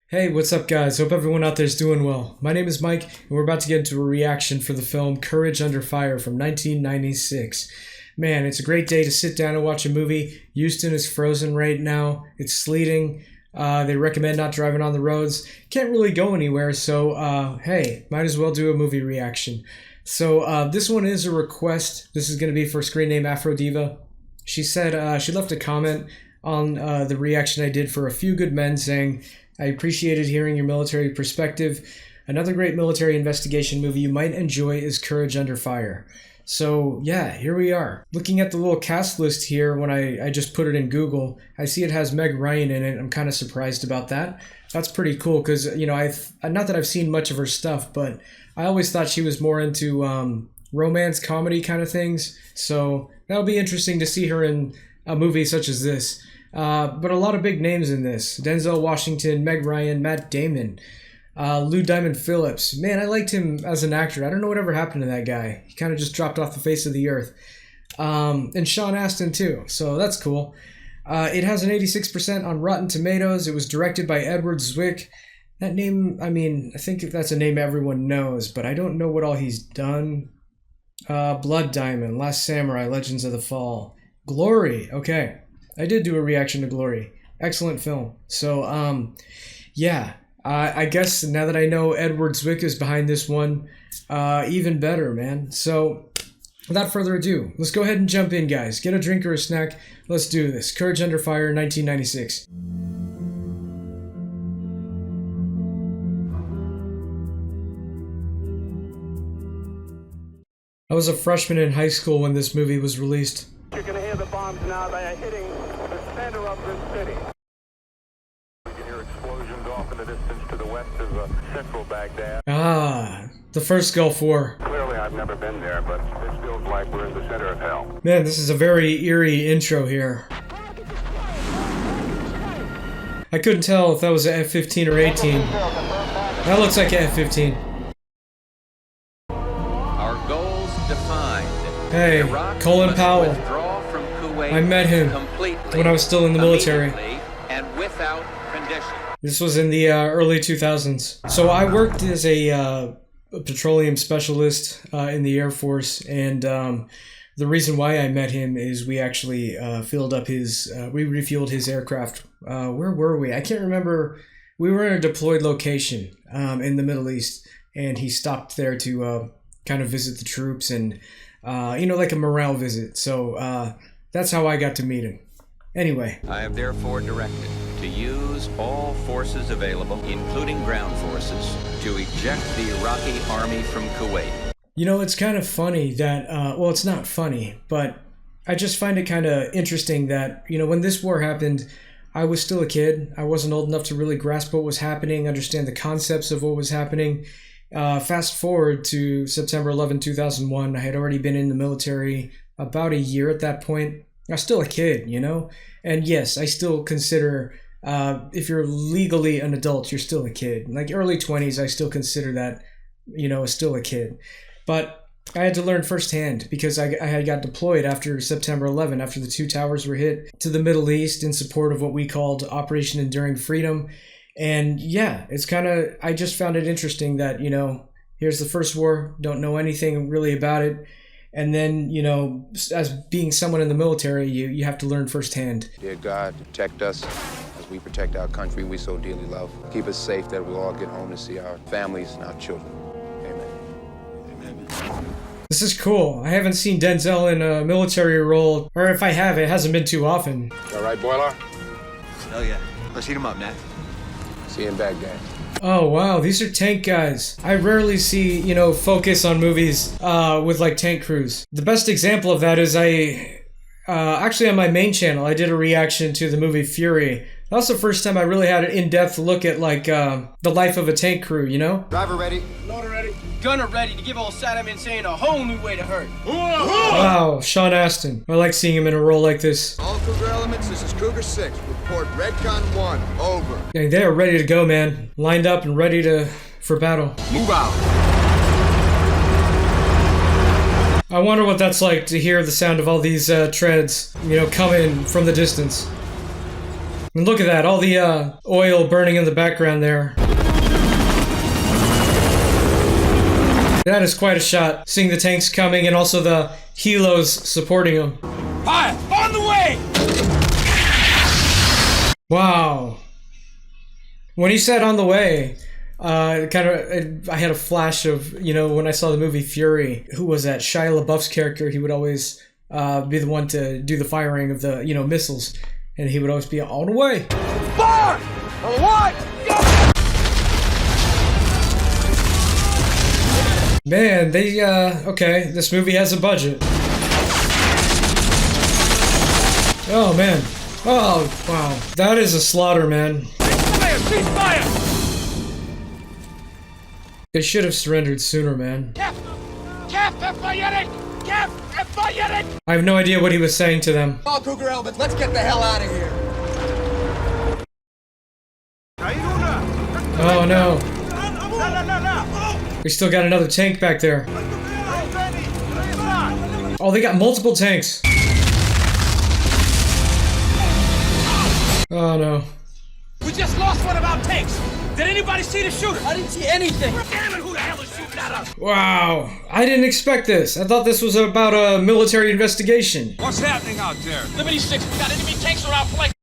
Hey, what's up guys? Hope everyone out there is doing well. My name is Mike, and we're about to get into a reaction for the film Courage Under Fire from 1996. Man, it's a great day to sit down and watch a movie. Houston is frozen right now. It's sleeting. They recommend not driving on the roads. Can't really go anywhere, so hey, might as well do a movie reaction. So this one is a request. This is going to be for screen name Afrodiva. She said she left a comment on the reaction I did for A Few Good Men saying, I appreciated hearing your military perspective. Another great military investigation movie you might enjoy is Courage Under Fire. So yeah, here we are. Looking at the little cast list here when I just put it in Google, I see it has Meg Ryan in it. I'm kind of surprised about that. That's pretty cool because, you know, not that I've seen much of her stuff, but I always thought she was more into romance comedy kind of things. So that'll be interesting to see her in a movie such as this. But a lot of big names in this. Denzel Washington, Meg Ryan, Matt Damon, Lou Diamond Phillips. Man, I liked him as an actor. I don't know whatever happened to that guy. He kind of just dropped off the face of the earth. And Sean Astin too, so that's cool. It has an 86% on Rotten Tomatoes. It was directed by Edward Zwick. That name, I mean, I think that's a name everyone knows, but I don't know what all he's done. Blood Diamond, Last Samurai, Legends of the Fall. Glory, okay. I did do a reaction to Glory. Excellent film. So, yeah. I guess now that I know Edward Zwick is behind this one, even better, man. So, without further ado, let's go ahead and jump in, guys. Get a drink or a snack. Let's do this. Courage Under Fire, 1996. I was a freshman in high school when this movie was released. You can hear the bombs now. They are hitting the center of this city. You can hear explosions off in the distance to the west of central Baghdad. Ah, the first Gulf War. Clearly, I've never been there, but this feels like we're in the center of hell. Man, this is a very eerie intro here. I couldn't tell if that was an F-15 or 18. That looks like an F-15. Our goals defined. Hey, Colin Powell. I met him when I was still in the military. And without condition. This was in the early 2000s. So I worked as a petroleum specialist in the Air Force, and the reason why I met him is we actually filled up we refueled his aircraft. Where were we? I can't remember. We were in a deployed location in the Middle East, and he stopped there to kind of visit the troops and, like a morale visit. So that's how I got to meet him. Anyway. I have therefore directed to use all forces available, including ground forces, to eject the Iraqi army from Kuwait. You know, it's kind of funny that, well, it's not funny, but I just find it kind of interesting that, you know, when this war happened, I was still a kid. I wasn't old enough to really grasp what was happening, understand the concepts of what was happening. Fast forward to September 11, 2001, I had already been in the military about a year at that point. I was still a kid, you know? And yes, I still consider, if you're legally an adult, you're still a kid. Like early 20s, I still consider that, you know, still a kid. But I had to learn firsthand because I had got deployed after September 11, after the two towers were hit, to the Middle East in support of what we called Operation Enduring Freedom. And yeah, it's kind of, I just found it interesting that, you know, here's the first war, don't know anything really about it. And then, you know, as being someone in the military, you have to learn firsthand. Dear God, protect us as we protect our country we so dearly love. Keep us safe that we'll all get home to see our families and our children. Amen. Amen. This is cool. I haven't seen Denzel in a military role, or if I have, it hasn't been too often. All right, Boiler? Oh yeah. Let's heat him up, Nat. See you in Baghdad. Oh wow, these are tank guys. I rarely see, you know, focus on movies with like tank crews. The best example of that is actually on my main channel, I did a reaction to the movie Fury. That was the first time I really had an in-depth look at like the life of a tank crew, you know? Driver ready. Loader ready. Gunner ready to give old Saddam Hussein a whole new way to hurt. Wow, Sean Astin. I like seeing him in a role like this. All Cougar elements, this is Cougar 6. Report Redcon 1. Over. Yeah, they are ready to go, man. Lined up and ready for battle. Move out. I wonder what that's like to hear the sound of all these treads, you know, coming from the distance. And look at that, all the oil burning in the background there. That is quite a shot, seeing the tanks coming and also the helos supporting them. Fire! On the way! Wow. When he said on the way, I had a flash of, when I saw the movie Fury, who was that? Shia LaBeouf's character, he would always be the one to do the firing of the, missiles. And he would always be on the way. Fire! On the way! Man, okay, this movie has a budget. Oh, man. Oh, wow. That is a slaughter, man. Fire! Cease fire! They should have surrendered sooner, man. I have no idea what he was saying to them. All Cougar Elvis, let's get the hell out of here. Oh, no. We still got another tank back there. Oh, they got multiple tanks. Oh, no. We just lost one of our tanks. Did anybody see the shooter? I didn't see anything. Damn it, who the hell is shooting at us? Wow. I didn't expect this. I thought this was about a military investigation. What's happening out there? Liberty 6, we got enemy tanks around flank.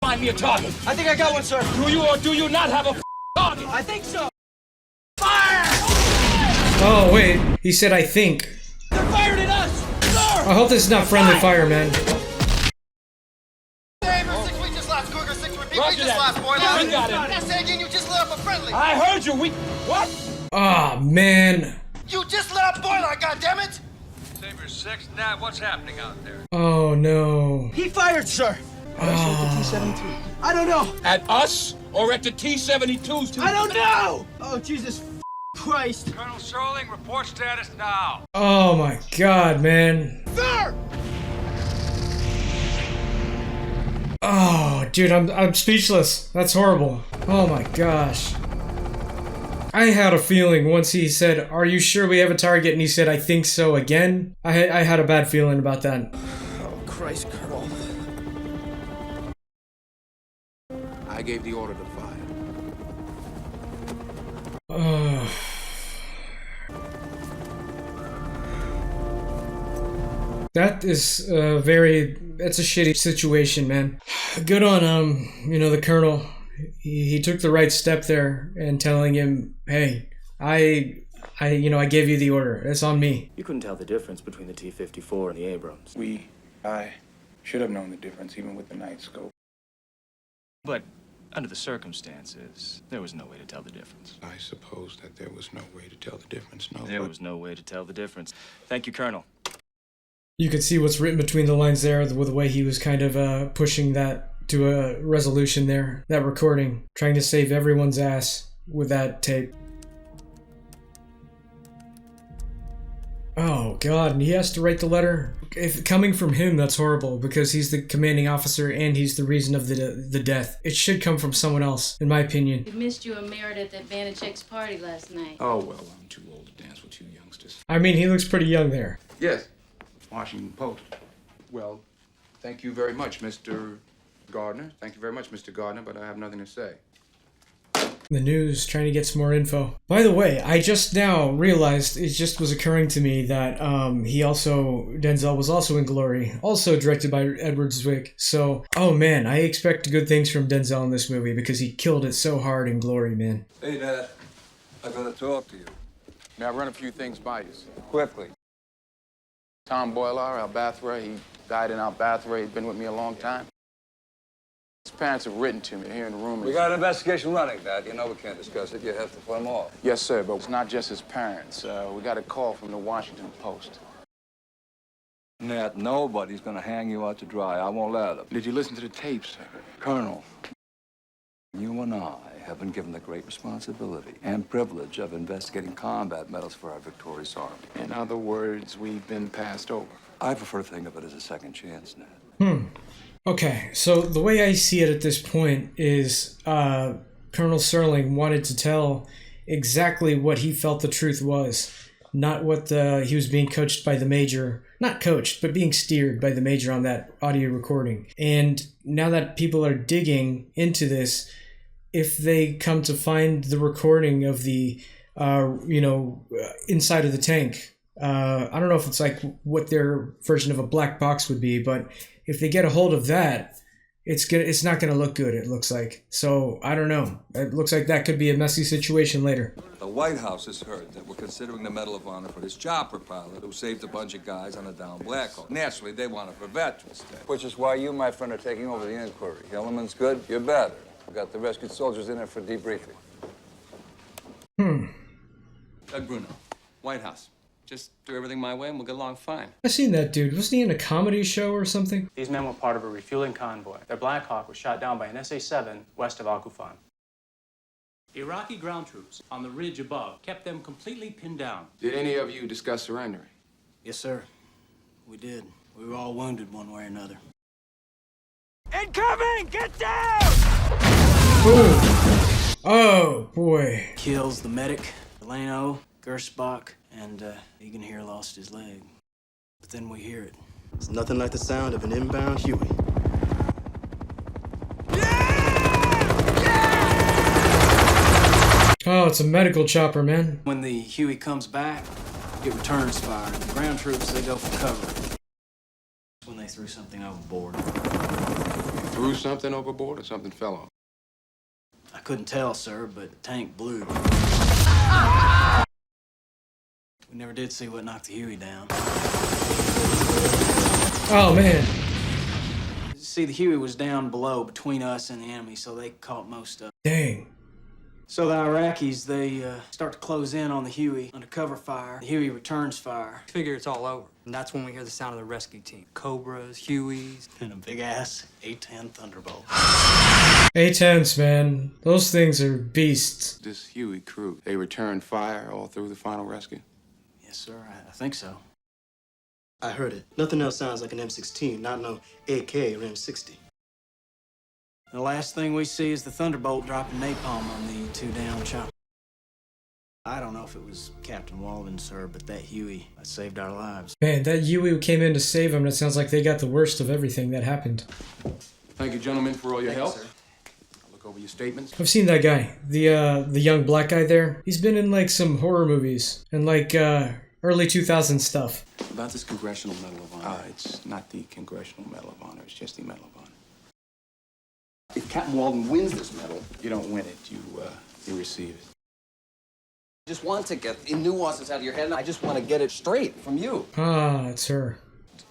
Find me a target. I think I got one, sir. Do you or do you not have a target? I think so. Fire! Oh, wait. He said, I think. They're firing at us! Sir! I hope this is not friendly fire, man. Roger that. We got him. That's saying you just lit up a friendly. I heard you. What? Oh, man. You just lit up boiler, goddammit! Saber 6, Nat, what's happening out there? Oh, no. He fired, sir. I don't know. At us or at the T-72s? I don't know. Oh, Jesus Christ. Colonel Serling, report status now. Oh, my God, man. Sir! Oh, dude, I'm speechless. That's horrible. Oh my gosh. I had a feeling once he said, "Are you sure we have a target?" and he said, "I think so," again. I had a bad feeling about that. Oh, Christ, Colonel. I gave the order to fire. That is it's a shitty situation, man. Good on, the colonel. He took the right step there and telling him, hey, I gave you the order. It's on me. You couldn't tell the difference between the T-54 and the Abrams. I should have known the difference even with the night scope. But under the circumstances, there was no way to tell the difference. I suppose that there was no way to tell the difference, no. There was no way to tell the difference. Thank you, Colonel. You could see what's written between the lines there with the way he was kind of pushing that to a resolution there. That recording. Trying to save everyone's ass with that tape. Oh, God. And he has to write the letter? If coming from him, that's horrible, because he's the commanding officer and he's the reason of the death. It should come from someone else, in my opinion. We missed you and Merritt at that Vanacek's party last night. Oh, well, I'm too old to dance with you youngsters. I mean, he looks pretty young there. Yes. Washington Post. Well, thank you very much, Mr. Gardner. Thank you very much, Mr. Gardner, but I have nothing to say. The news, trying to get some more info. By the way, I just now realized, it just was occurring to me that Denzel was also in Glory, also directed by Edward Zwick. So, oh man, I expect good things from Denzel in this movie because he killed it so hard in Glory, man. Hey, Dad. I gotta talk to you. May I run a few things by you? Quickly. Tom Boiler, Albathra, he died in Albathra. He's been with me a long time. His parents have written to me. They're hearing rumors. We got an investigation running, Dad. You know we can't discuss it. You have to put them off. Yes, sir, but it's not just his parents. We got a call from the Washington Post. Nat, nobody's gonna hang you out to dry. I won't let them. Did you listen to the tapes, sir? Colonel, you and I have been given the great responsibility and privilege of investigating combat medals for our victorious army. In other words, we've been passed over. I prefer to think of it as a second chance, Nat. Okay, so the way I see it at this point is Colonel Serling wanted to tell exactly what he felt the truth was. not what he was being coached by the major, not coached, but being steered by the major on that audio recording. And now that people are digging into this, if they come to find the recording of the, inside of the tank, I don't know if it's like what their version of a black box would be, but if they get a hold of that, it's not going to look good, it looks like. So, I don't know. It looks like that could be a messy situation later. The White House has heard that we're considering the Medal of Honor for this chopper pilot who saved a bunch of guys on a downed Black Hawk. Naturally, they want it for Veterans Day. Which is why you, my friend, are taking over the inquiry. Hilleman's good, you're better. We've got the rescued soldiers in there for debriefing. Doug Bruno, White House. Just do everything my way and we'll get along fine. I seen that dude. Wasn't he in a comedy show or something? These men were part of a refueling convoy. Their Black Hawk was shot down by an SA-7 west of Al Kufan. Iraqi ground troops on the ridge above kept them completely pinned down. Did any of you discuss surrendering? Yes, sir. We did. We were all wounded one way or another. Incoming! Get down! Ooh. Oh, boy. Kills the medic, Delano, Gersbach, and Egan here lost his leg. But then we hear it. It's nothing like the sound of an inbound Huey. Oh, it's a medical chopper, man. When the Huey comes back, it returns fire. The ground troops, they go for cover. When they threw something overboard. You threw something overboard or something fell off? I couldn't tell, sir, but the tank blew. We never did see what knocked the Huey down. Oh, man. See, the Huey was down below between us and the enemy, so they caught most of it. Dang. So the Iraqis, they start to close in on the Huey under cover fire. The Huey returns fire. Figure it's all over. And that's when we hear the sound of the rescue team. Cobras, Hueys, And a big-ass A-10 Thunderbolt. A-10s, man. Those things are beasts. This Huey crew, they returned fire all through the final rescue? Yes, sir. I think so. I heard it. Nothing else sounds like an M16, not no AK or M60. The last thing we see is the Thunderbolt dropping napalm on the two down choppers. I don't know if it was Captain Walden, sir, but that Huey saved our lives. Man, that Huey came in to save him, and it sounds like they got the worst of everything that happened. Thank you, gentlemen, for all your help. Sir. I'll look over your statements. I've seen that guy. The young black guy there. He's been in, like, some horror movies. And, like, early 2000s stuff. About this Congressional Medal of Honor. It's not the Congressional Medal of Honor. It's just the Medal of Honor. If Captain Walden wins this medal, you don't win it. You receive it. I just want to get the nuances out of your head, and I just want to get it straight from you. Ah, it's her.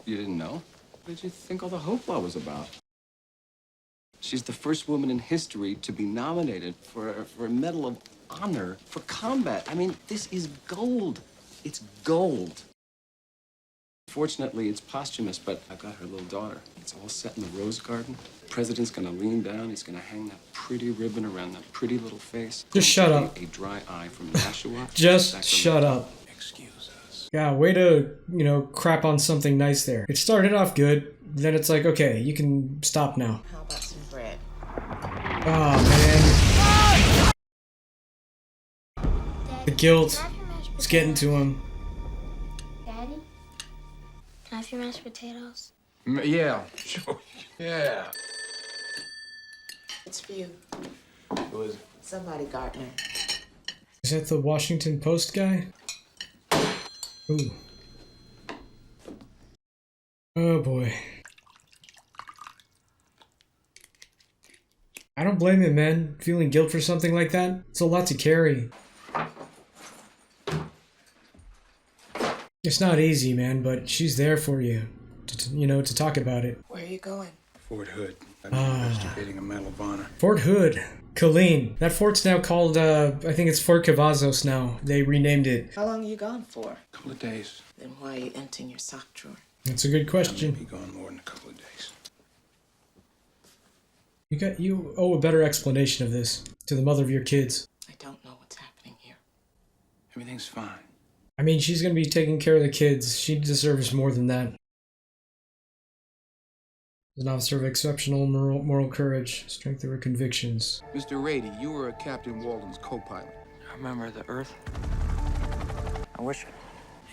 You didn't know? What did you think all the hoopla was about? She's the first woman in history to be nominated for a Medal of Honor for combat. I mean, this is gold. It's gold. Fortunately, it's posthumous, but I've got her little daughter. It's all set in the rose garden. The president's gonna lean down. He's gonna hang that pretty ribbon around that pretty little face. Just shut up. A dry eye from Nashua. Just shut up. Excuse us. Yeah, way to, crap on something nice there. It started off good, then it's like, okay, you can stop now. How about some bread? Oh, man. The guilt is getting to him. Daddy? Can I have your mashed potatoes? Yeah, sure. Yeah. It's for you. Who is it? Somebody, Gardner. Is that the Washington Post guy? Ooh. Oh, boy. I don't blame him, man. Feeling guilt for something like that? It's a lot to carry. It's not easy, man, but she's there for you, to talk about it. Where are you going? Fort Hood. I'm investigating a Medal of Honor. Fort Hood. Colleen. That fort's now called, I think it's Fort Cavazos now. They renamed it. How long are you gone for? A couple of days. Then why are you emptying your sock drawer? That's a good question. I'll be gone more than a couple of days. You owe a better explanation of this to the mother of your kids. I don't know what's happening here. Everything's fine. I mean, she's going to be taking care of the kids. She deserves more than that. An officer of exceptional moral courage, strength of her convictions. Mr. Rady, you were Captain Walden's co-pilot. I remember the Earth. I wish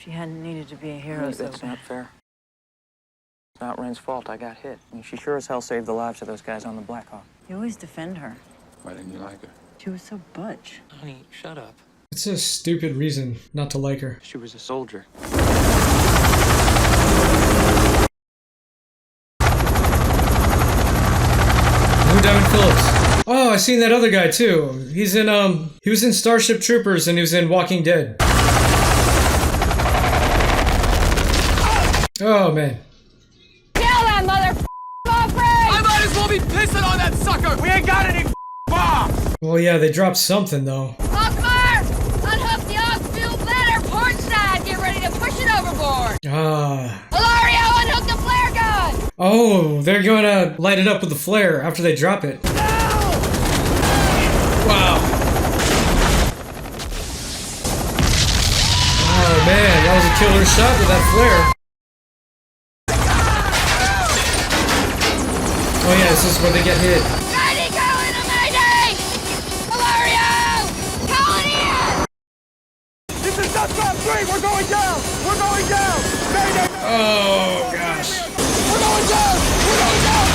She hadn't needed to be a hero so That's bad. not fair. It's not Ren's fault I got hit. I mean, she sure as hell saved the lives of those guys on the Black Hawk. You always defend her. Why didn't you like her? She was so butch. Honey, shut up. It's a stupid reason not to like her. She was a soldier. Who Diamond Phillips? Oh, I seen that other guy too. He's in he was in Starship Troopers and he was in Walking Dead. Oh man. Kill that mother I might as well be pissing on that sucker! We ain't got any bombs! Well, yeah, they dropped something though. Hawkmar! Unhook the off-fuel bladder port side! Get ready to push it overboard! Ah. Hilario, unhook the flare gun! Oh, they're gonna light it up with the flare after they drop it. Wow. Oh man, that was a killer shot with that flare. Oh yeah, this is where they get hit. Ready, go into Mayday! Hilario! Calling in! This is not top 3! We're going down! We're going down! Mayday! Oh gosh. We're going down! We're going down!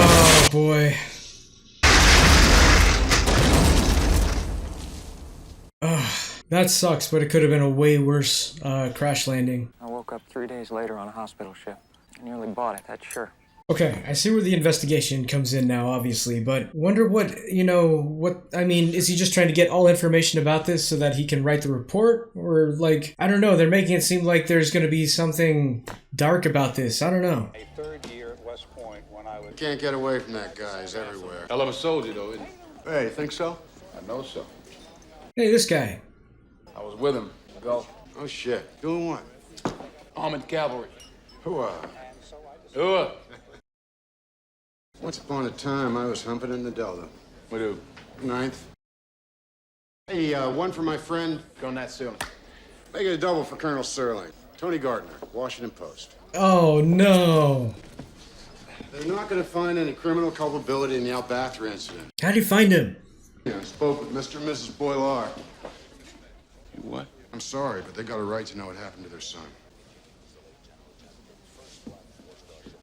Oh boy. That sucks, but it could have been a way worse crash landing. I woke up 3 days later on a hospital ship. I nearly bought it, that's sure. Okay, I see where the investigation comes in now, obviously, but wonder what, I mean, is he just trying to get all information about this so that he can write the report? Or, like, I don't know, they're making it seem like there's gonna be something dark about this, I don't know. A third year at West Point when I was... Can't get away from that guy, he's everywhere. Hell of a soldier, though, isn't he? Hey, you think so? I know so. Hey, this guy. I was with him. Go. Oh, shit. Doing what? Armored cavalry. Who, Once upon a time, I was humping in the Delta. With who? 9th. Hey, one for my friend. Go Nat Sterling. Make it a double for Colonel Sterling. Tony Gardner, Washington Post. Oh, no. They're not going to find any criminal culpability in the Albathra incident. How'd you find him? Yeah, I spoke with Mr. and Mrs. Boilar. You what? I'm sorry, but they got a right to know what happened to their son.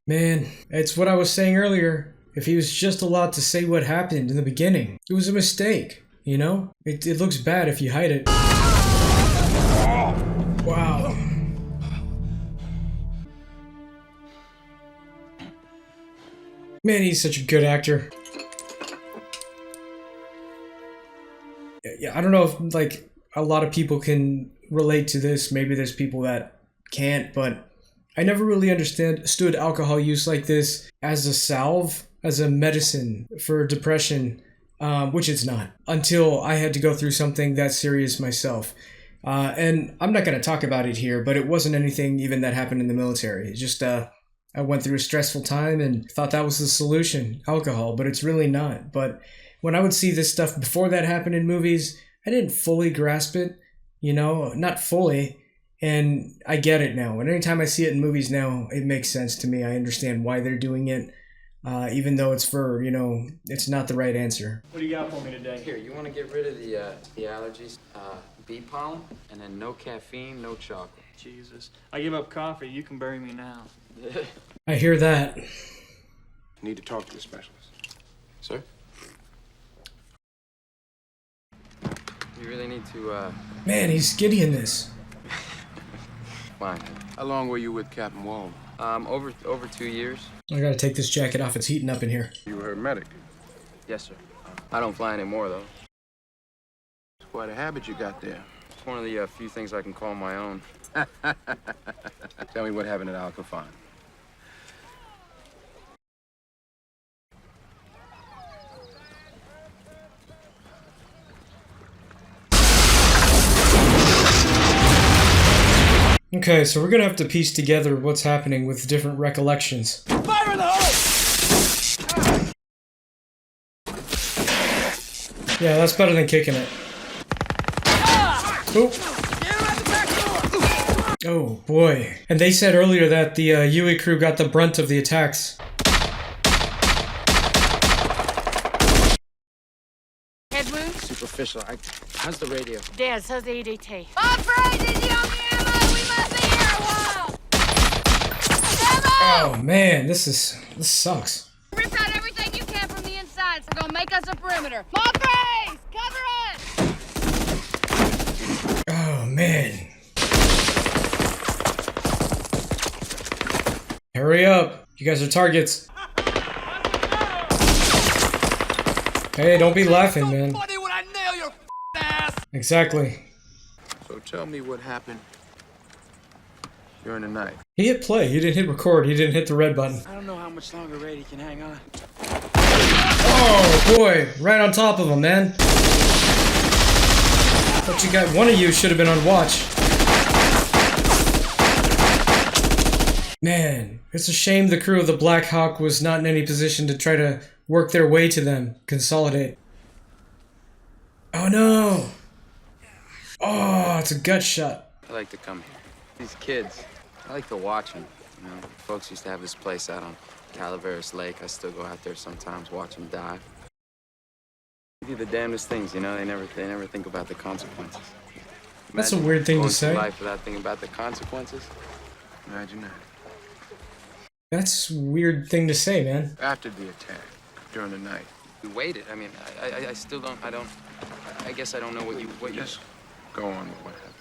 Man, it's what I was saying earlier. If he was just allowed to say what happened in the beginning, it was a mistake, you know? It looks bad if you hide it. Wow. Man, he's such a good actor. Yeah, I don't know if, like, a lot of people can relate to this. Maybe there's people that can't, but I never really understood alcohol use like this as a salve, as a medicine for depression, which it's not, until I had to go through something that serious myself. And I'm not going to talk about it here, but it wasn't anything even that happened in the military. It's just I went through a stressful time and thought that was the solution, alcohol, but it's really not. But when I would see this stuff before that happened in movies, I didn't fully grasp it, not fully. And I get it now. And anytime I see it in movies now, it makes sense to me. I understand why they're doing it, even though it's for, it's not the right answer. What do you got for me today? Here, you want to get rid of the allergies? Bee pollen, and then no caffeine, no chocolate. Jesus. I give up coffee. You can bury me now. I hear that. Need to talk to the specialist. Sir? You really need to, Man, he's giddy in this. Fine. How long were you with Captain Walden? Over 2 years. I gotta take this jacket off. It's heating up in here. You were a medic. Yes, sir. I don't fly anymore, though. It's quite a habit you got there. It's one of the few things I can call my own. Tell me what happened at Al Kafan. Okay, so we're gonna have to piece together what's happening with different recollections. Fire in the hole! Yeah, that's better than kicking it. Oh. Oh boy. And they said earlier that the Yui crew got the brunt of the attacks. Head wounds? Superficial. How's the radio? Des, how's the EDT? Operate! Is he on the ammo? We must be here a while! Oh man, this sucks. Rip out everything you can from the inside. We're gonna make us a perimeter. Mothrays! Cover us! Oh man. Hurry up. You guys are targets. Hey, don't be laughing, man. Funny when I nail your ass! Exactly. So tell me what happened during the night. He hit play. He didn't hit record. He didn't hit the red button. I don't know how much longer Rady can hang on. Oh boy, right on top of him, man. But you got one of you should have been on watch. Man, it's a shame the crew of the Black Hawk was not in any position to try to work their way to them, consolidate. Oh no! Oh, it's a gut shot. I like to come here. These kids, I like to watch them. You know, folks used to have this place out on Calaveras Lake. I still go out there sometimes, watch them dive. They do the damnedest things, you know. They never think about the consequences. That's a weird thing to going say. through life without thinking about the consequences. Imagine that. That's a weird thing to say, man. After the attack, during the night. We waited. I mean, I still don't. I guess I don't know what you. Just go on with what happened.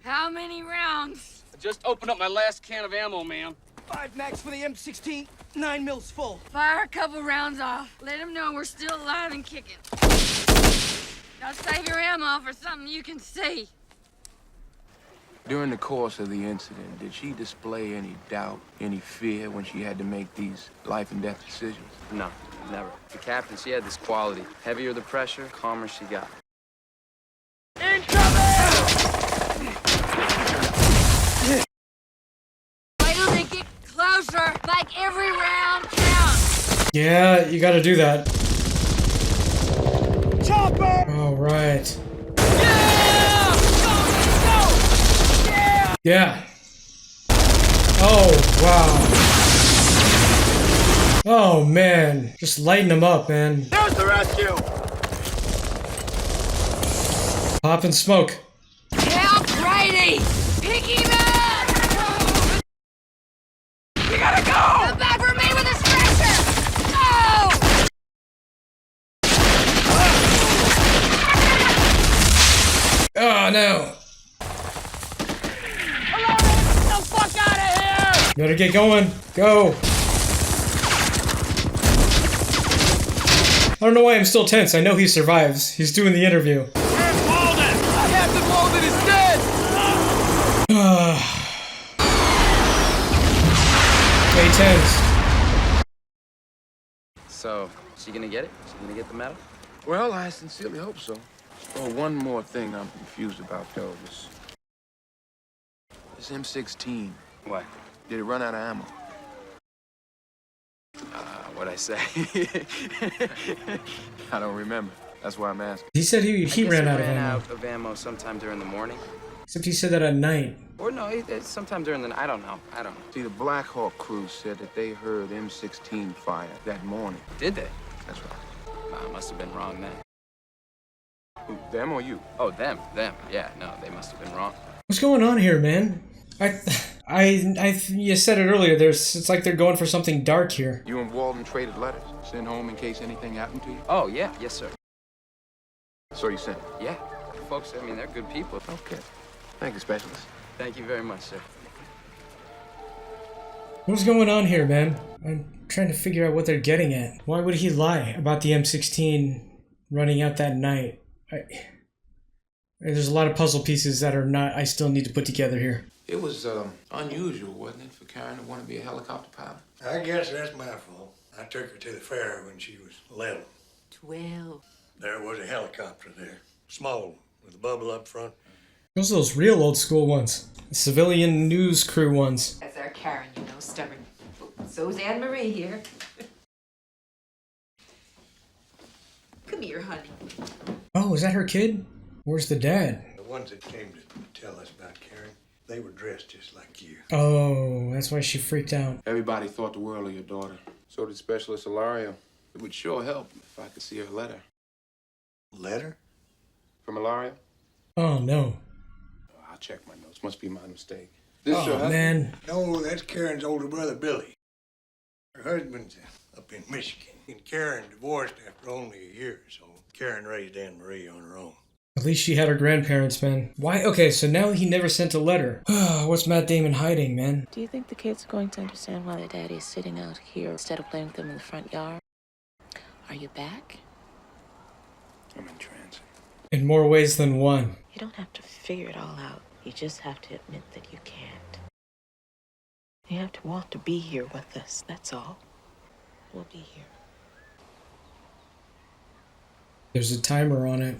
How many rounds? I just opened up my last can of ammo, ma'am. 5 max for the M16, 9 mils full. Fire a couple rounds off. Let them know we're still alive and kicking. Now save your ammo for something you can see. During the course of the incident, did she display any doubt, any fear when she had to make these life and death decisions? No, never. The captain, she had this quality. Heavier the pressure, calmer she got. Wait till they get closer. Like every round counts. Yeah, you gotta do that. Chopper! Alright. Yeah! Go! Yeah! Yeah. Oh, wow. Oh, man. Just lighten them up, man. There's the rescue! Pop and smoke. Help Brady! Pick him up! You gotta go! Come back for me with a stretcher! Go! Oh, no. Get the fuck out of here! Better get going. Go. I don't know why I'm still tense. I know he survives. He's doing the interview. Where's Walden? Captain Walden is dead! Stay tense. So, she gonna get it? She gonna get the medal? Well, I sincerely hope so. Oh, one more thing I'm confused about, though. This M16. What? Did it run out of ammo? What'd I say? I don't remember. That's why I'm asking. He said he ran out of ammo. out of ammo sometime during the morning. Except he said that at night. Or no, it's sometime during the night. I don't know. See, the Black Hawk crew said that they heard M16 fire that morning. Did they? That's right. I must have been wrong then. Who, them or you? Oh, them. Yeah, no, they must have been wrong. What's going on here, man? You said it earlier. It's like they're going for something dark here. You and Walden traded letters. Send home in case anything happened to you? Oh, yeah. Yes, sir. So you sent it? Yeah. Folks, I mean, they're good people. Okay. Thank you, Specialist. Thank you very much, sir. What's going on here, man? I'm trying to figure out what they're getting at. Why would he lie about the M16 running out that night? There's a lot of puzzle pieces that are not. I still need to put together here. It was unusual, wasn't it, for Karen to want to be a helicopter pilot? I guess that's my fault. I took her to the fair when she was 11. 12. There was a helicopter there, small, with a bubble up front. Those are those real old school ones. The civilian news crew ones. That's our Karen, you know, stubborn. So's Anne Marie here. Come here, honey. Oh, is that her kid? Where's the dad? The ones that came to tell us about Karen, they were dressed just like you. Oh, that's why she freaked out. Everybody thought the world of your daughter. So did Specialist Ilario. It would sure help if I could see her letter. Letter? From Ilaria? Oh, no. I'll check my notes. Must be my mistake. Oh, man. No, that's Karen's older brother, Billy. Her husband's up in Michigan, and Karen divorced after only a year, so Karen raised Anne Marie on her own. At least she had her grandparents, man. Why? Okay, so now he never sent a letter. What's Matt Damon hiding, man? Do you think the kids are going to understand why their daddy is sitting out here instead of playing with them in the front yard? Are you back? I'm in transit. In more ways than one. You don't have to figure it all out. You just have to admit that you can't. You have to want to be here with us, that's all. We'll be here. There's a timer on it.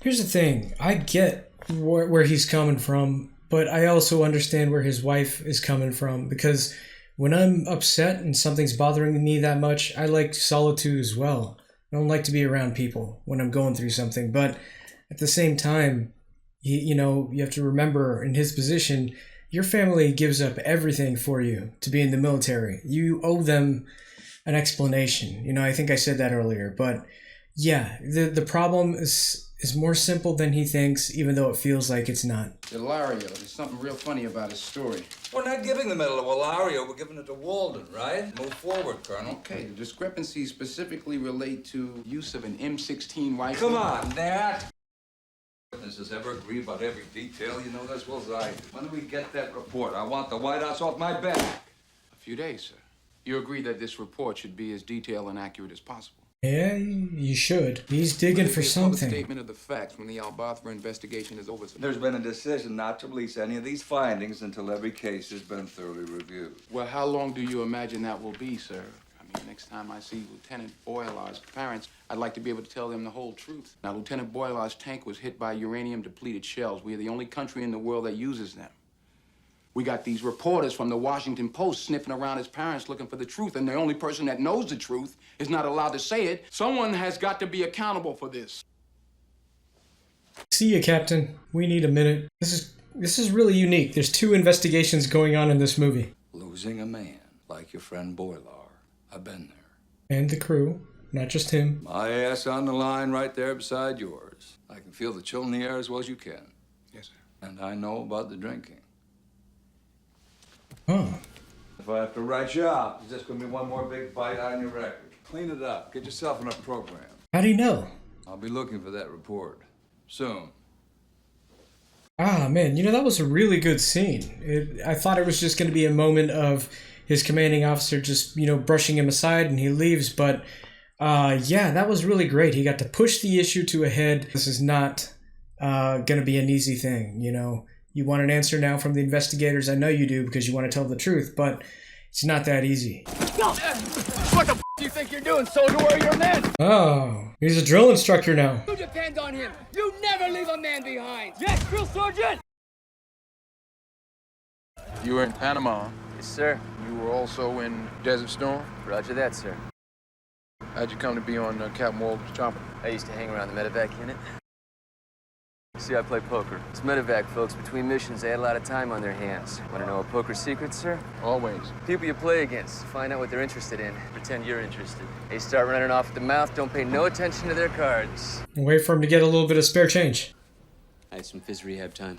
Here's the thing. I get where he's coming from, but I also understand where his wife is coming from, because when I'm upset and something's bothering me that much, I like solitude as well. I don't like to be around people when I'm going through something, but at the same time, you know, you have to remember, in his position, your family gives up everything for you to be in the military. You owe them an explanation. You know, I think I said that earlier, but yeah, the problem is more simple than he thinks, even though it feels like it's not. Ilario, there's something real funny about his story. We're not giving the Medal of Ilario, we're giving it to Walden, right? Move forward, Colonel. Okay, the discrepancies specifically relate to use of an M16 rifle. Come on, Nat! Witnesses ever agree about every detail, you know that as well as I do. When do we get that report? I want the White House off my back. A few days, sir. You agree that this report should be as detailed and accurate as possible? Yeah, you should. He's digging for something. A statement of the facts when the Albathra investigation is over. There's been a decision not to release any of these findings until every case has been thoroughly reviewed. Well, how long do you imagine that will be, sir? I mean, next time I see Lieutenant Boilard's parents, I'd like to be able to tell them the whole truth. Now, Lieutenant Boilard's tank was hit by uranium-depleted shells. We are the only country in the world that uses them. We got these reporters from the Washington Post sniffing around his parents looking for the truth, and the only person that knows the truth is not allowed to say it. Someone has got to be accountable for this. See ya, Captain. We need a minute. This is really unique. There's 2 investigations going on in this movie. Losing a man like your friend Boilar. I've been there. And the crew, not just him. My ass on the line right there beside yours. I can feel the chill in the air as well as you can. Yes, sir. And I know about the drinking. Oh. If I have to write you out, there's just gonna be one more big bite on your record. Clean it up. Get yourself in a program. How do you know? I'll be looking for that report soon. Ah, man, you know, that was a really good scene. I thought it was just going to be a moment of his commanding officer just, you know, brushing him aside and he leaves, but yeah, that was really great. He got to push the issue to a head. This is not going to be an easy thing, you know. You want an answer now from the investigators. I know you do because you want to tell the truth, but it's not that easy. What the do you think you're doing, soldier? Where are your men? Oh, he's a drill instructor now. You depend on him. You never leave a man behind. Yes, drill sergeant. You were in Panama. Yes, sir. You were also in Desert Storm. Roger that, sir. How'd you come to be on Captain Walden's chopper? I used to hang around the medevac unit. See, I play poker. It's medevac folks. Between missions, they had a lot of time on their hands. Want to know a poker secret, sir? Always. People you play against. Find out what they're interested in. Pretend you're interested. They start running off at the mouth. Don't pay no attention to their cards. Wait for him to get a little bit of spare change. I had some phys rehab time.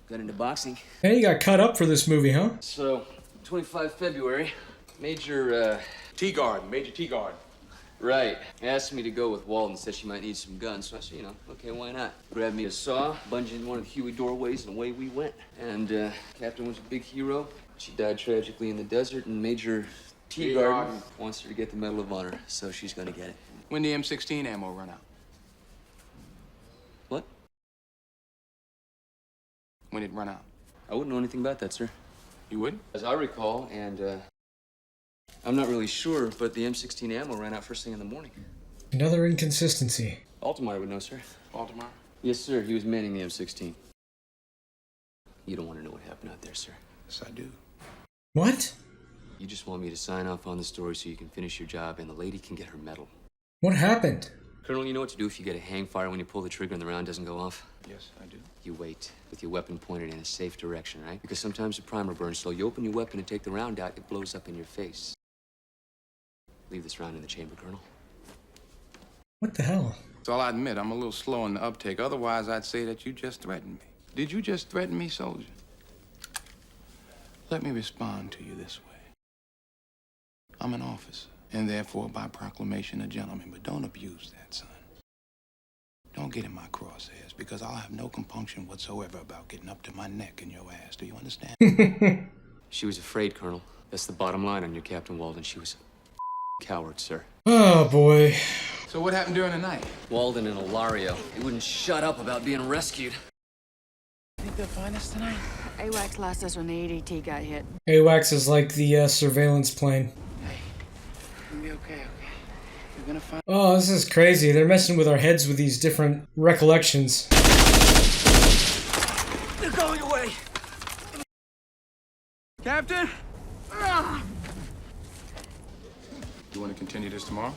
Got into boxing. Hey, you got cut up for this movie, huh? So, 25 February, Major T-Guard, Major T-Guard. Right. Asked me to go with Walden, said she might need some guns. So I said, you know, okay, why not? Grabbed me a saw, bunged in one of the Huey doorways, and away we went. And Captain was a big hero. She died tragically in the desert, and Major T-Guard wants her to get the Medal of Honor, so she's gonna get it. When the M16 ammo run out? What? When it run out? I wouldn't know anything about that, sir. You wouldn't? As I recall, and I'm not really sure, but the M16 ammo ran out first thing in the morning. Another inconsistency. Altamar would know, sir. Altamar? Yes, sir. He was manning the M16. You don't want to know what happened out there, sir. Yes, I do. What? You just want me to sign off on the story so you can finish your job and the lady can get her medal. What happened? Colonel, you know what to do if you get a hang fire when you pull the trigger and the round doesn't go off? Yes, I do. You wait with your weapon pointed in a safe direction, right? Because sometimes the primer burns, so you open your weapon and take the round out, it blows up in your face. Leave this round in the chamber, Colonel. What the hell? So I'll admit I'm a little slow in the uptake. Otherwise, I'd say that you just threatened me. Did you just threaten me, soldier? Let me respond to you this way. I'm an officer, and therefore, by proclamation, a gentleman. But don't abuse that, son. Don't get in my crosshairs, because I'll have no compunction whatsoever about getting up to my neck in your ass. Do you understand? She was afraid, Colonel. That's the bottom line on your Captain Walden. She was a coward, sir. Oh, boy. So what happened during the night? Walden and Ilario. They wouldn't shut up about being rescued. Think they'll find us tonight? AWACS lost us when the ADT got hit. AWACS is like the surveillance plane. You'll be okay. You're gonna find... Oh, this is crazy. They're messing with our heads with these different recollections. They're going away. Captain? You want to continue this tomorrow?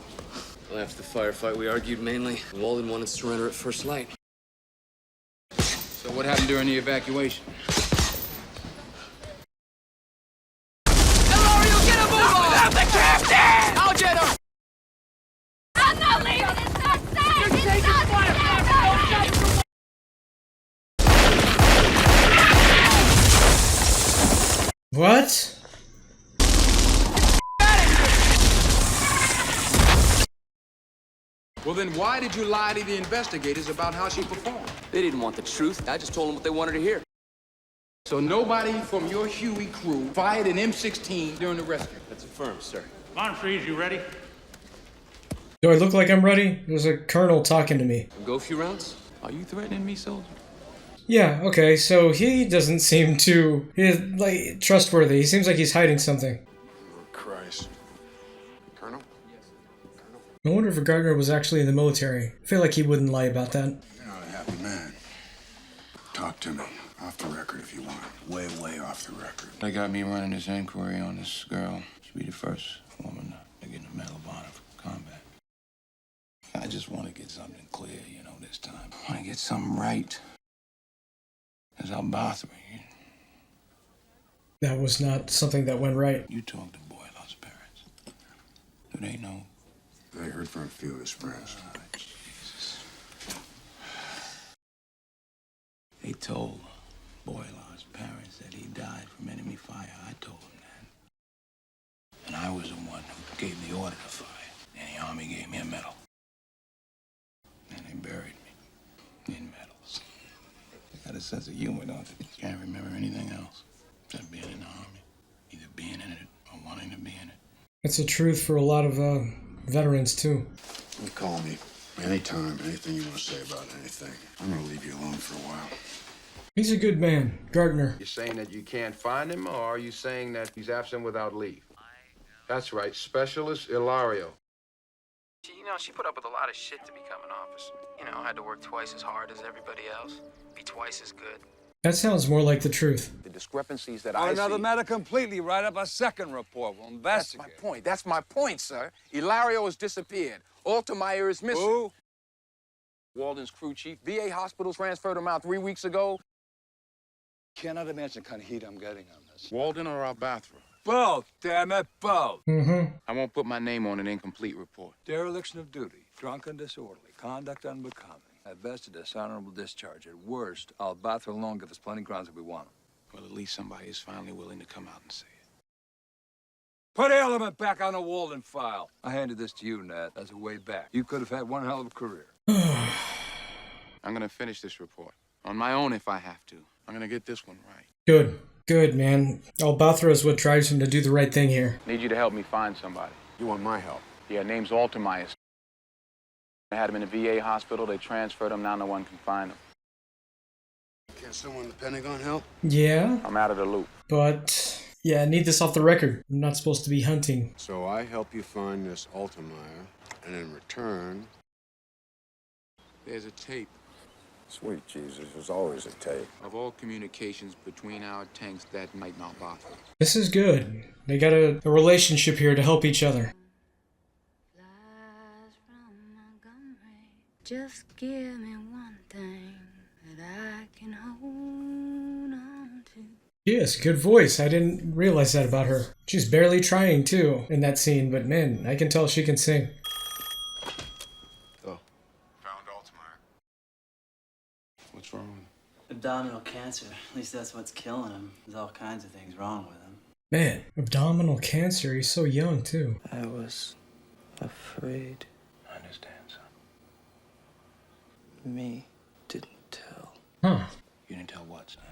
Well, after the firefight, we argued mainly. Walden wanted surrender at first light. So what happened during the evacuation? Ilario, get a move on! Without the captain! I'll get him! I'm not leaving! It's not safe! You're taking fire! What? Well, then why did you lie to the investigators about how she performed? They didn't want the truth. I just told them what they wanted to hear. So nobody from your Huey crew fired an M16 during the rescue? That's affirmed, sir. Come on, Freeze, you ready? Do I look like I'm ready? There's a colonel talking to me. We'll go a few rounds? Are you threatening me, soldier? Yeah, okay, so he doesn't seem too like trustworthy. He seems like he's hiding something. Oh, Christ. Colonel? I wonder if Gardner was actually in the military. I feel like he wouldn't lie about that. You're not a happy man. Talk to me. Off the record if you want. Way, way off the record. They got me running this inquiry on this girl. She'll be the first woman to get the Medal of Honor for combat. I just want to get something clear, you know, this time. I want to get something right. There's Al-Bathri. That was not something that went right. You talk to Boyla's parents. Do they know? I heard from a few of his friends. Jesus. They told Boyla's parents that he died from enemy fire. I told them that. And I was the one who gave the order to fire. And the Army gave me a medal. And they buried me in medals. They got a sense of humor, don't they? Can't remember anything else except being in the Army. Either being in it or wanting to be in it. It's the truth for a lot of veterans, too. You call me anytime, anything you want to say about anything. I'm going to leave you alone for a while. He's a good man, Gardner. You're saying that you can't find him, or are you saying that he's absent without leave? That's right, Specialist Ilario. She put up with a lot of shit to become an officer. Had to work twice as hard as everybody else. Be twice as good. That sounds more like the truth. The discrepancies that On I another see... matter completely, write up a second report. We'll investigate. That's my point, sir. Ilario has disappeared. Altemeyer is missing. Who? Walden's crew chief. VA hospital transferred him out 3 weeks ago. Cannot imagine the kind of heat I'm getting on this. Walden or Al-Bathri? Both, damn it, both. I won't put my name on an incomplete report. Dereliction of duty, drunken disorderly, conduct unbecoming. At best, a dishonorable discharge. At worst, Al-Bathri alone give us plenty of grounds if we want them. Well, at least somebody is finally willing to come out and say it. Put the element back on the Walden file. I handed this to you, Nat, as a way back. You could have had one hell of a career. I'm gonna finish this report. On my own if I have to. I'm gonna get this one right. Good. Good, man. Al-Bathra is what drives him to do the right thing here. Need you to help me find somebody. You want my help? Yeah, name's Altemeyer. I had him in a VA hospital. They transferred him. Now no one can find him. Can someone in the Pentagon help? Yeah, I'm out of the loop. but... Yeah, I need this off the record. I'm not supposed to be hunting. So I help you find this Altemeyer, and in return... There's a tape. Sweet Jesus, there's always a tape. Of all communications between our tanks that night in Al-Bathra. This is good. They got a relationship here to help each other. Just give me one thing that I can hold on to. Yes, good voice. I didn't realize that about her. She's barely trying, too, in that scene, but man, I can tell she can sing. Oh. Found What's wrong? Abdominal cancer. At least that's what's killing him. There's all kinds of things wrong with him. Man, abdominal cancer. He's so young, too. I was afraid. I understand, son. Me didn't tell. Huh. You didn't tell what, son?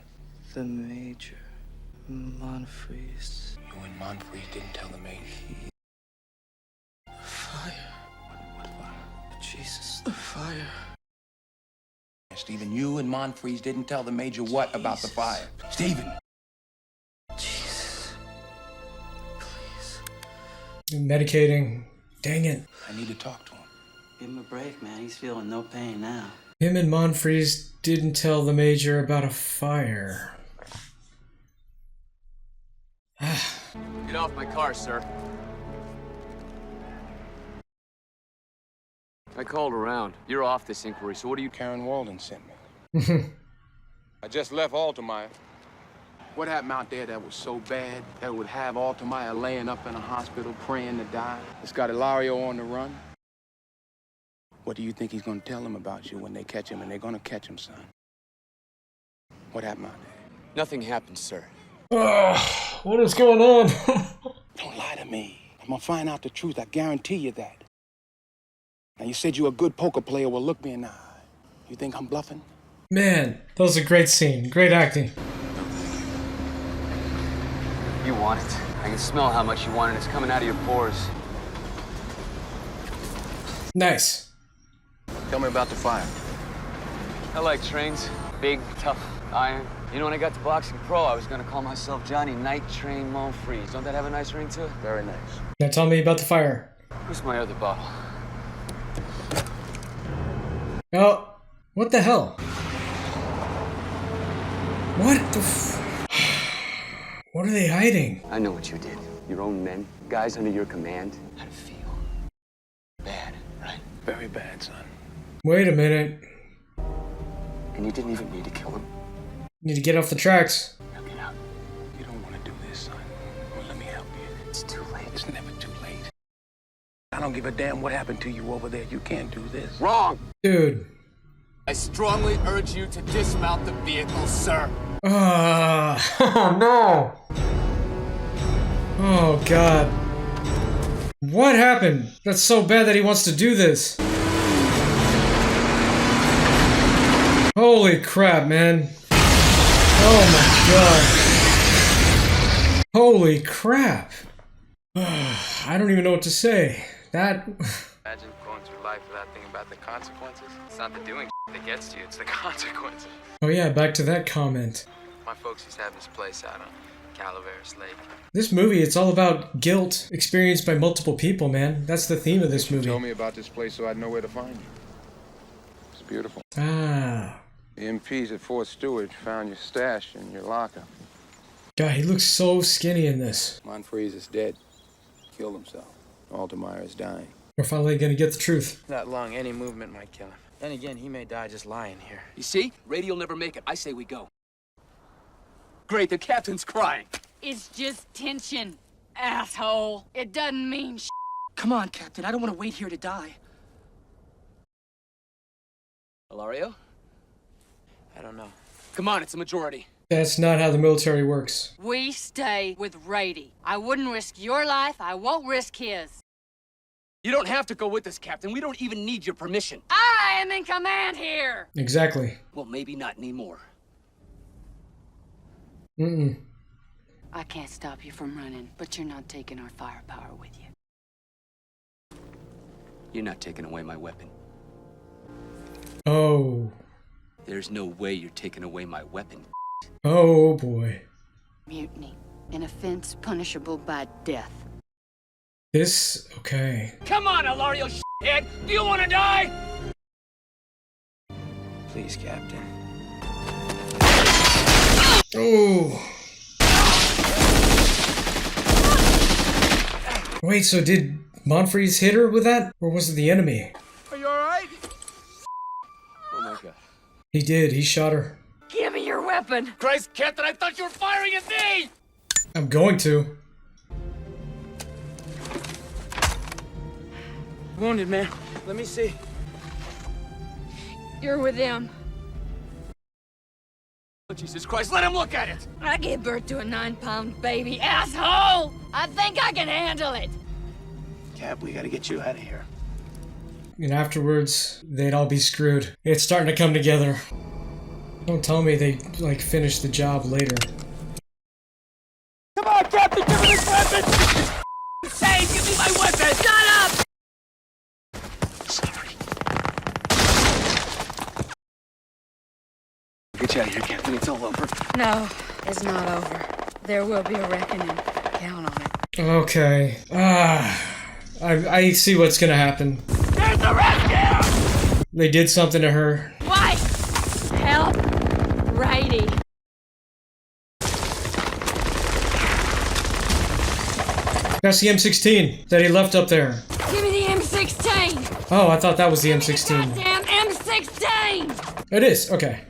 The Major. Monfreeze. You and Monfreeze didn't tell the Major. Fire. What fire? Jesus, the fire. Stephen, you and Monfreeze didn't tell the Major what about the fire? Stephen! Jesus. Medicating. Dang it. I need to talk to him. Give him a break, man. He's feeling no pain now. Him and Monfreeze didn't tell the Major about a fire. Get off my car, sir. I called around. You're off this inquiry, so what do you... Karen Walden sent me. I just left Altamire. What happened out there that was so bad that would have Altamire laying up in a hospital praying to die? It's got Ilario on the run. What do you think he's gonna tell them about you when they catch him? And they're gonna catch him, son. What happened out there? Nothing happened, sir. What is going on? Don't lie to me. I'm gonna find out the truth. I guarantee you that. Now, you said you're a good poker player. Well, look me in the eye. You think I'm bluffing? Man, that was a great scene. Great acting. You want it. I can smell how much you want it. It's coming out of your pores. Nice. Tell me about the fire. I like trains. Big, tough, iron. You know, when I got to boxing pro, I was gonna call myself Johnny Night Train Monfreeze. Don't that have a nice ring to it? Very nice. Now tell me about the fire. Where's my other bottle? Oh, what the hell? What the What are they hiding? I know what you did. Your own men, guys under your command. How'd it feel? Bad, right? Very bad, son. Wait a minute. And you didn't even need to kill him. Need to get off the tracks. Now get out. You don't want to do this, son. Well, let me help you. It's too late. It's never too late. I don't give a damn what happened to you over there. You can't do this. Wrong! Dude. I strongly urge you to dismount the vehicle, sir. Oh no. Oh god. What happened? That's so bad that he wants to do this. Holy crap, man. Oh my god. Holy crap. I don't even know what to say. That... Imagine going through life without thinking about the consequences. It's not the doing that gets to you, it's the consequences. Oh yeah, back to that comment. My folks used to have this place out on Calaveras Lake. This movie, it's all about guilt experienced by multiple people, man. That's the theme of this movie. You told me about this place so I'd know where to find you. It's beautiful. Ah. The MPs at Fort Stewart found your stash in your locker. God, he looks so skinny in this. Monfreeze is dead. Killed himself. Altamire is dying. We're finally gonna get the truth. That long, any movement might kill him. Then again, he may die just lying here. You see? Rady'll never make it. I say we go. Great, the captain's crying. It's just tension, asshole. It doesn't mean sh**. Come on, Captain. I don't want to wait here to die. Ilario? I don't know. Come on, it's a majority. That's not how the military works. We stay with Rady. I wouldn't risk your life. I won't risk his. You don't have to go with us, Captain. We don't even need your permission. I am in command here. Exactly. Well, maybe not anymore. Mm-mm. I can't stop you from running, but you're not taking our firepower with you. You're not taking away my weapon. Oh. There's no way you're taking away my weapon. Oh, boy. Mutiny. An offense punishable by death. This... okay. Come on, Ilario, shithead! Do you want to die? Please, Captain. Oh. Wait, so did Monfreeze hit her with that? Or was it the enemy? Are you alright? Oh my god. He did. He shot her. Give me your weapon! Christ, Captain, I thought you were firing at me! I'm going to. Wounded, man. Let me see. You're with them. Jesus Christ, let him look at it! I gave birth to a 9-pound baby, asshole! I think I can handle it! Cap, we gotta get you out of here. And afterwards, they'd all be screwed. It's starting to come together. Don't tell me they, like, finish the job later. Come on, Captain, give me this weapon! Say, give me my weapon! Shut up! Get you out of here, Captain. It's all over. No, it's not over. There will be a reckoning. Count on it. Okay. I see what's gonna happen. There's a rescue! They did something to her. White! Help! Righty. That's the M16 that he left up there. Give me the M16! Oh, I thought that was the M16. Damn M16! It is, okay.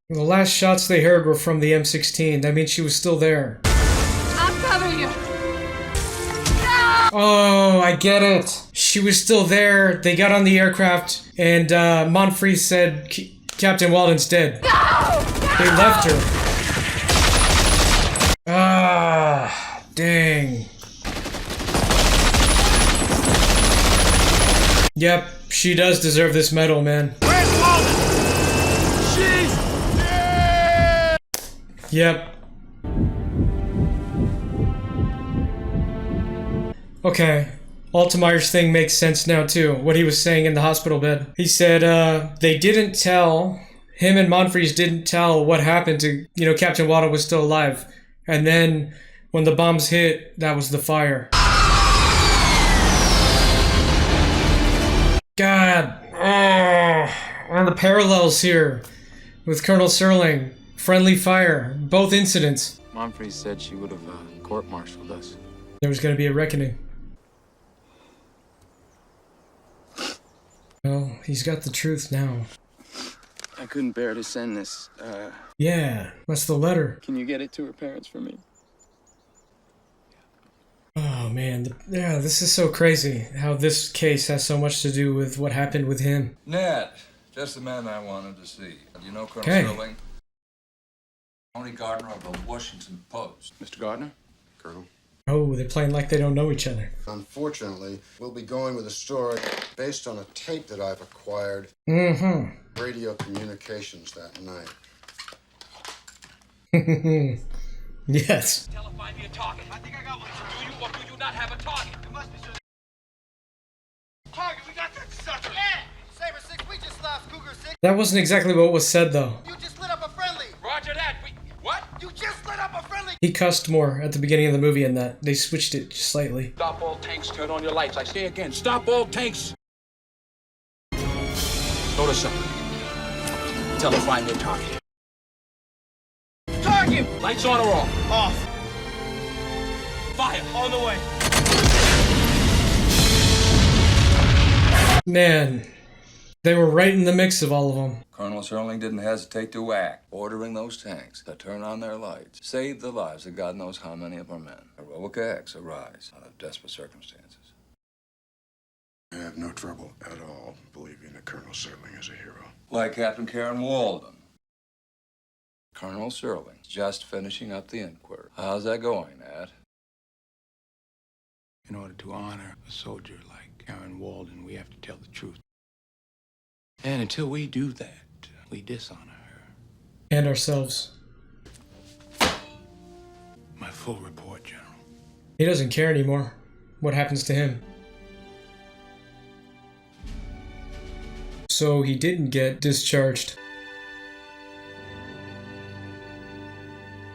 The last shots they heard were from the M16. That means she was still there. I'll cover you! Oh, I get it. She was still there. They got on the aircraft, and Monfrey said Captain Walden's dead. No! They left her. Ah, dang. Yep, she does deserve this medal, man. Where's Walden? She's dead! Yep. Okay. Altemeyer's thing makes sense now, too. What he was saying in the hospital bed. He said, they didn't tell, him and Monfries didn't tell what happened to, Captain Walden was still alive. And then, when the bombs hit, that was the fire. God. Oh. And the parallels here with Colonel Serling. Friendly fire. Both incidents. Monfrey said she would have court-martialed us. There was going to be a reckoning. Well, he's got the truth now. I couldn't bear to send this. Yeah, that's the letter. Can you get it to her parents for me? Oh man, yeah, this is so crazy how this case has so much to do with what happened with him. Ned, just the man I wanted to see. You know Colonel Okay. Sterling? Tony Gardner of the Washington Post. Mr. Gardner? Colonel. Oh, they're playing like they don't know each other. Unfortunately, we'll be going with a story based on a tape that I've acquired. Mm-hmm. Radio communications that night. Yes. Tell him find me a target. I think I got one. Do you or do you not have a target? It must be, sir. Target, we got that sucker. Yeah! Saber 6, we just lost Cougar 6. That wasn't exactly what was said, though. You just lit up a friendly. Roger that. What? You just lit up a friendly. He cussed more at the beginning of the movie in that. They switched it just slightly. Stop all tanks, turn on your lights. I say again, stop all tanks. Go to something. Tell him find me a target. Target! Lights on or off? Off. Fire, on the way. Man, they were right in the mix of all of them. Colonel Serling didn't hesitate to act, ordering those tanks to turn on their lights, save the lives of God knows how many of our men. Heroic acts arise out of desperate circumstances. I have no trouble at all believing that Colonel Serling is a hero. Like Captain Karen Walden. Colonel Serling's just finishing up the inquiry. How's that going, Nat? In order to honor a soldier like Karen Walden, we have to tell the truth. And until we do that, we dishonor her. And ourselves. My full report, General. He doesn't care anymore. What happens to him? So he didn't get discharged.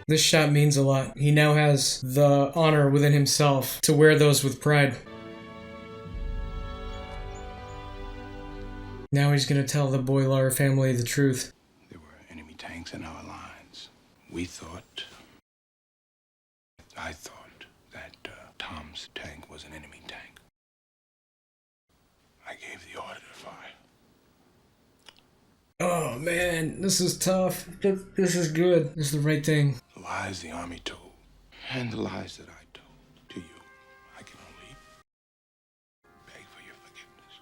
This shot means a lot. He now has the honor within himself to wear those with pride. Now he's gonna tell the Boiler family the truth. There were enemy tanks in our lines. I thought that Tom's tank was an enemy tank. I gave the order to fire. Oh man, this is tough. This is good. This is the right thing. The lies the Army told, and the lies that I told to you, I can only beg for your forgiveness.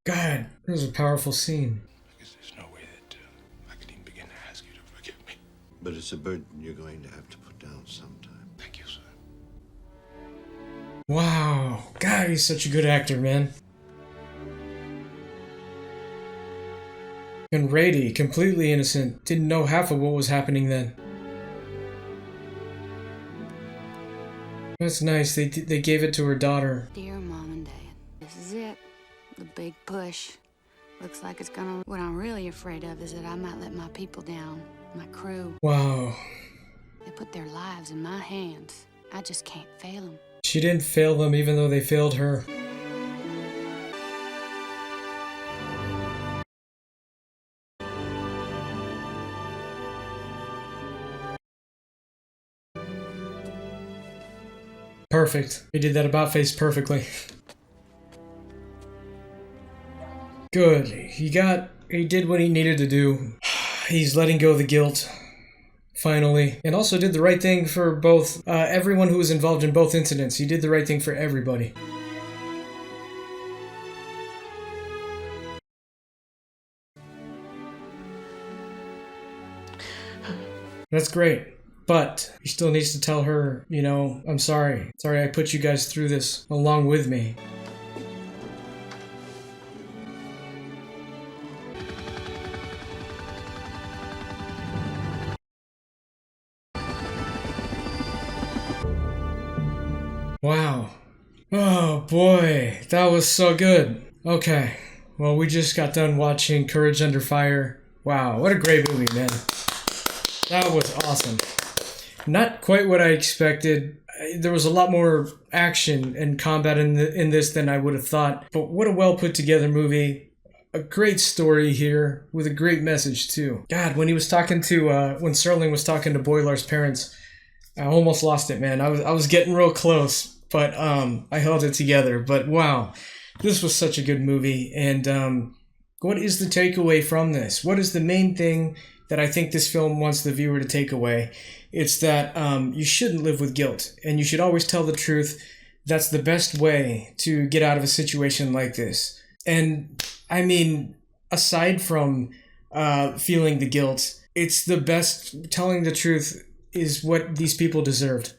God, this is a powerful scene. Because there's no way that I could But it's a burden you're going to have to put down sometime. Thank you, sir. Wow. God, he's such a good actor, man. And Rady, completely innocent, didn't know half of what was happening then. That's nice. They gave it to her daughter. Dear Mom and Dad, this is it. The big push. Looks like it's gonna... What I'm really afraid of is that I might let my people down. My crew. Wow. They put their lives in my hands. I just can't fail them. She didn't fail them even though they failed her. Perfect. He did that about face perfectly. Good. He did what he needed to do. He's letting go of the guilt. Finally. And also did the right thing for both, everyone who was involved in both incidents. He did the right thing for everybody. That's great. But he still needs to tell her, you know, I'm sorry. Sorry I put you guys through this along with me. Wow. Oh boy, that was so good. Okay, well we just got done watching Courage Under Fire. Wow, what a great movie, man. That was awesome. Not quite what I expected. There was a lot more action and combat in this than I would have thought. But what a well put together movie. A great story here with a great message too. God, when he was talking to when Serling was talking to Boiler's parents, I almost lost it, man. I was getting real close, but I held it together. But wow, this was such a good movie. And what is the takeaway from this? What is the main thing that I think this film wants the viewer to take away? It's that you shouldn't live with guilt, and you should always tell the truth. That's the best way to get out of a situation like this. And I mean, aside from feeling the guilt, it's the best. Telling the truth is what these people deserved.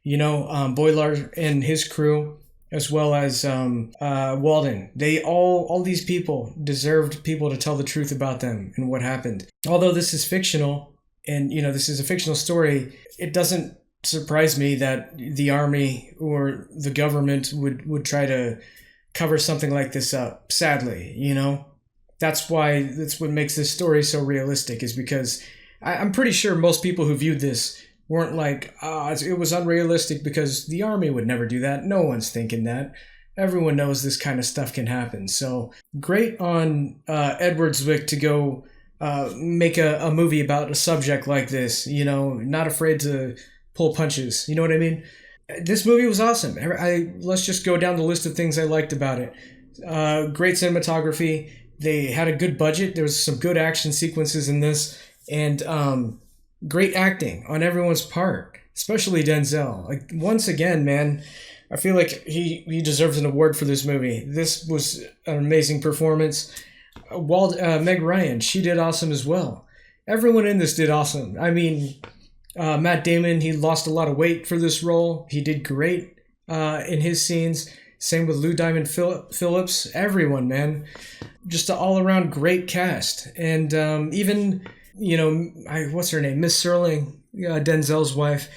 You know, Boiler and his crew, as well as Walden. They all these people deserved people to tell the truth about them and what happened. Although this is fictional, and you know this is a fictional story, it doesn't surprise me that the army or the government would try to cover something like this up. Sadly, you know, that's what makes this story so realistic, is because I'm pretty sure most people who viewed this weren't like, it was unrealistic because the army would never do that. No one's thinking that. Everyone knows this kind of stuff can happen. So great on Edward Zwick to go make a movie about a subject like this, you know, not afraid to pull punches. You know what I mean? This movie was awesome. Let's just go down the list of things I liked about it. Great cinematography. They had a good budget. There was some good action sequences in this. And great acting on everyone's part, especially Denzel. Like, once again, man, I feel like he deserves an award for this movie. This was an amazing performance. Meg Ryan, she did awesome as well. Everyone in this did awesome. I mean, Matt Damon, he lost a lot of weight for this role. He did great in his scenes. Same with Lou Diamond Phillips. Everyone, man. Just an all-around great cast. And even, you know, what's her name? Miss Serling, Denzel's wife.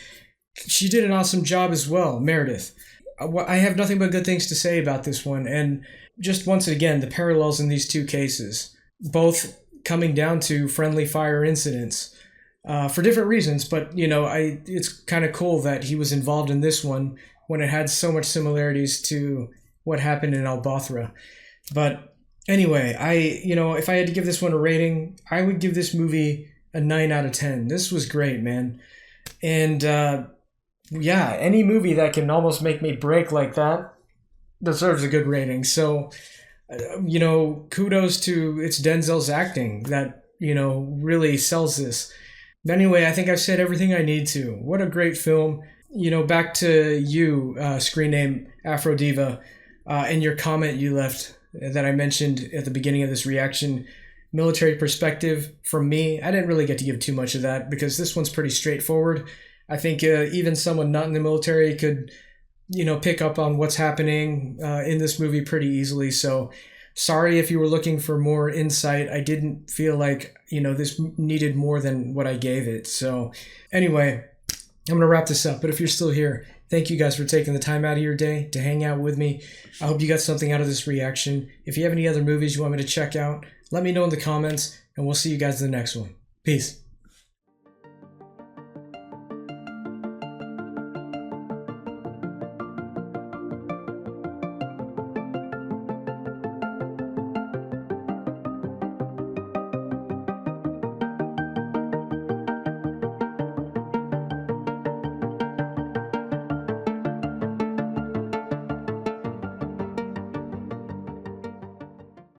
She did an awesome job as well, Meredith. I have nothing but good things to say about this one. And just once again, the parallels in these two cases, both coming down to friendly fire incidents for different reasons. But, you know, it's kind of cool that he was involved in this one when it had so much similarities to what happened in Al Bothra. But anyway, if I had to give this one a rating, I would give this movie a 9 out of 10. This was great, man. And yeah, any movie that can almost make me break like that deserves a good rating. So, you know, kudos to it's Denzel's acting that, you know, really sells this. Anyway, I think I've said everything I need to. What a great film. You know, back to you, screen name Afro Diva, and your comment you left that I mentioned at the beginning of this reaction. military perspective from me. I didn't really get to give too much of that because this one's pretty straightforward. I think even someone not in the military could, pick up on what's happening in this movie pretty easily. So sorry if you were looking for more insight. I didn't feel like, this needed more than what I gave it. So anyway, I'm going to wrap this up. But if you're still here, thank you guys for taking the time out of your day to hang out with me. I hope you got something out of this reaction. If you have any other movies you want me to check out, let me know in the comments, and we'll see you guys in the next one. Peace.